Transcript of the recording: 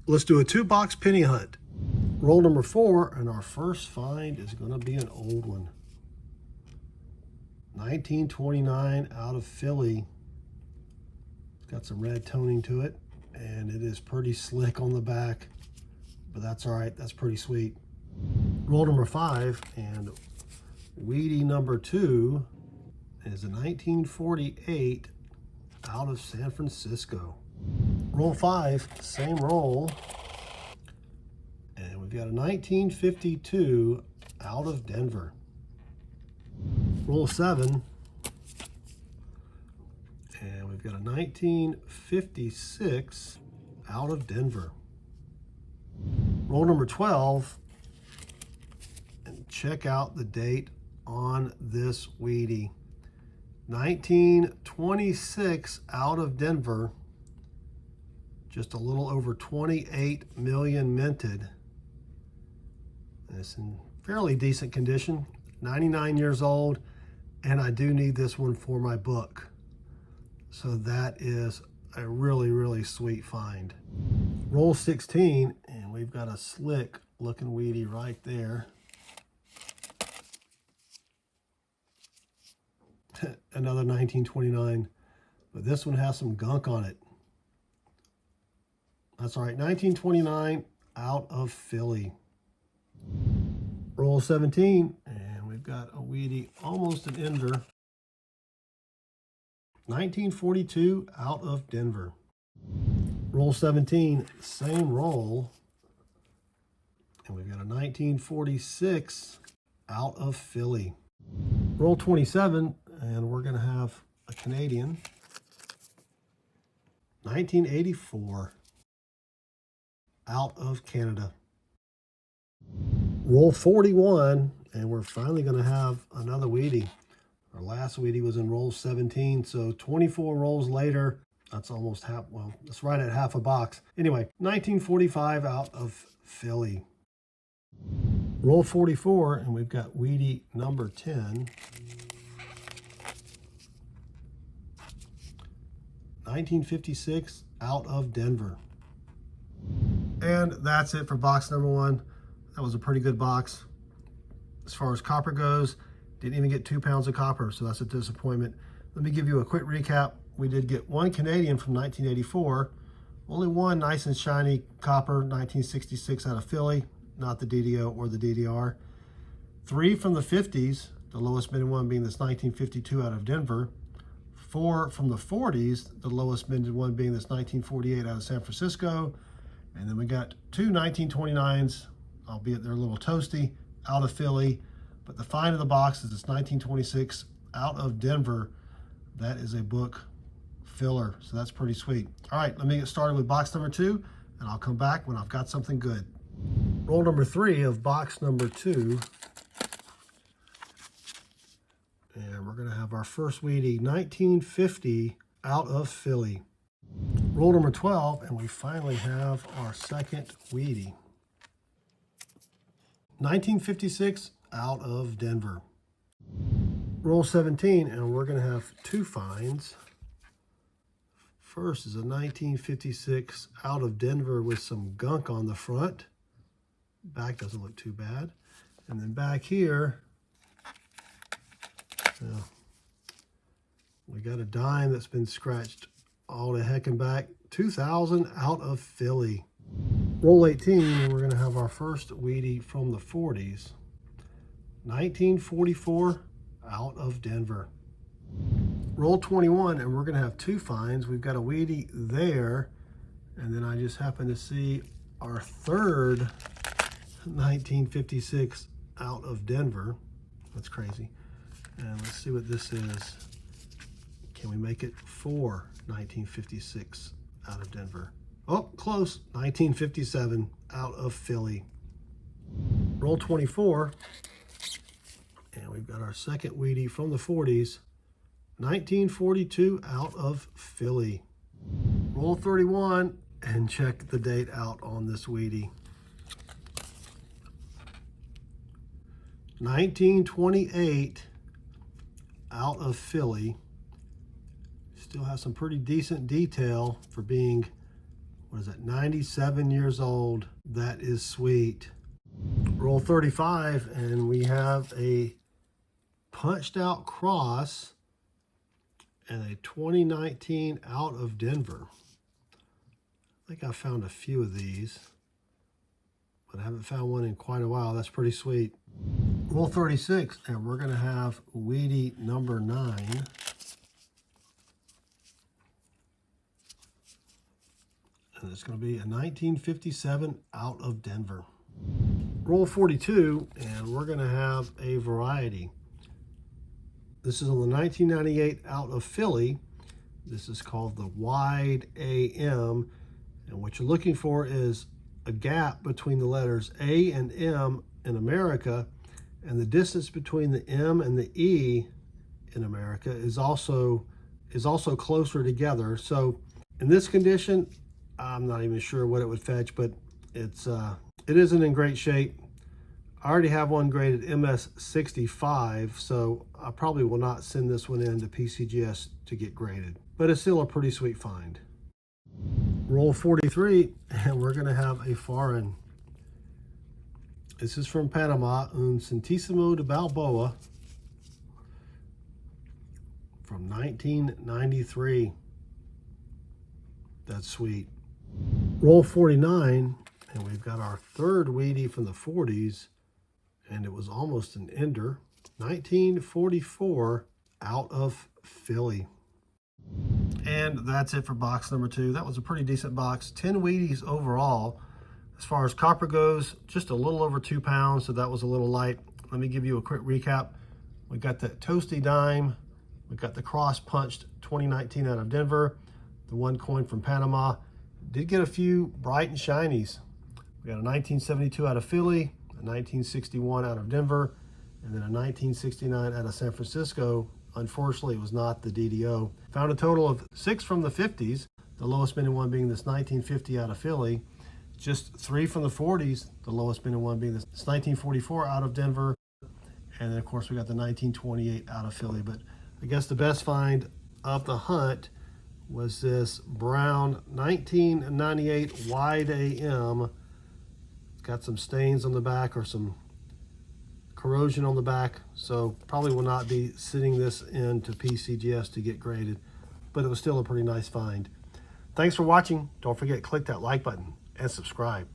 Let's do a 2-box penny hunt. Roll number 4, and our first find is going to be an old one. 1929 out of Philly. It's got some red toning to it, and it is pretty slick on the back, but that's all right. That's pretty sweet. Roll number 5, and weedy number 2 is a 1948 out of San Francisco. Roll 5, same roll, and we've got a 1952 out of Denver. Roll 7, and we've got a 1956 out of Denver. Roll number 12, and check out the date on this weedy. 1926 out of Denver. Just a little over 28 million minted. It's in fairly decent condition, 99 years old, and I do need this one for my book. So that is a really, really sweet find. Roll 16, and we've got a slick looking weedy right there. Another 1929, but this one has some gunk on it. That's all right, 1929 out of Philly. Roll 17, and we've got a weedy, almost an ender. 1942 out of Denver. Roll 17, same roll, and we've got a 1946 out of Philly. Roll 27, and we're gonna have a Canadian. 1984 out of Canada. Roll 41, and we're finally gonna have another weedy. Our last weedy was in roll 17, so 24 rolls later, that's almost half, well, that's right at half a box. Anyway, 1945 out of Philly. Roll 44, and we've got weedy number 10. 1956 out of Denver. And that's it for box number 1. That was a pretty good box. As far as copper goes, didn't even get 2 pounds of copper, so that's a disappointment. Let me give you a quick recap. We did get 1 Canadian from 1984, only 1 nice and shiny copper, 1966 out of Philly, not the DDO or the DDR. 3 from the 50s, the lowest minted one being this 1952 out of Denver. 4 from the 40s, the lowest minted one being this 1948 out of San Francisco. And then we got 2 1929s, albeit they're a little toasty, out of Philly. But the find of the box is this 1926 out of Denver. That is a book filler, so that's pretty sweet. All right, let me get started with box number 2, and I'll come back when I've got something good. Roll number 3 of box number 2. And we're gonna have our first weedy, 1950 out of Philly. Roll number 12, and we finally have our second weedy. 1956 out of Denver. Roll 17, and we're gonna have 2 finds. First is a 1956 out of Denver with some gunk on the front. Back doesn't look too bad. And then back here, we got a dime that's been scratched all the heck and back. 2000 out of Philly. Roll 18, and we're gonna have our first weedy from the 40s. 1944 out of Denver. Roll 21, and we're gonna have 2 finds. We've got a weedy there, and then I just happen to see our third 1956 out of Denver. That's crazy. And let's see what this is. Can we make it 4 1956 out of Denver? Oh, close. 1957 out of Philly. Roll 24. And we've got our second weedy from the 40s. 1942 out of Philly. Roll 31 and check the date out on this weedy. 1928 out of Philly. Still has some pretty decent detail for being What is that, 97 years old. That is sweet. Roll 35, and we have a punched out cross and a 2019 out of Denver. I think I found a few of these, but I haven't found one in quite a while. That's pretty sweet. Roll 36, and we're going to have Weedy number 9. And it's going to be a 1957 out of Denver. Roll 42, and we're going to have a variety. This is on the 1998 out of Philly. This is called the Wide AM. And what you're looking for is a gap between the letters A and M in America. And the distance between the M and the E in America is also closer together. So in this condition, I'm not even sure what it would fetch, but it isn't in great shape. I already have one graded MS65, so I probably will not send this one in to PCGS to get graded, but it's still a pretty sweet find. Roll 43, and we're going to have a foreign. This is from Panama, Un Centésimo de Balboa from 1993. That's sweet. Roll 49, and we've got our third Weedy from the 40s, and it was almost an ender. 1944 out of Philly. And that's it for box number 2. That was a pretty decent box. 10 Weedies overall. As far as copper goes, just a little over 2 pounds, so that was a little light. Let me give you a quick recap. We got that toasty dime. We got the cross punched 2019 out of Denver. The one coin from Panama. Did get a few bright and shinies. We got a 1972 out of Philly, a 1961 out of Denver, and then a 1969 out of San Francisco. Unfortunately, it was not the DDO. Found a total of 6 from the 50s, the lowest spending one being this 1950 out of Philly. Just 3 from the 40s, the lowest spending one being this 1944 out of Denver. And then, of course, we got the 1928 out of Philly. But I guess the best find of the hunt was this brown 1998 Wide AM. It's got some stains on the back or some corrosion on the back, so probably will not be sending this into PCGS to get graded, but it was still a pretty nice find. Thanks for watching. Don't forget to click that like button and subscribe.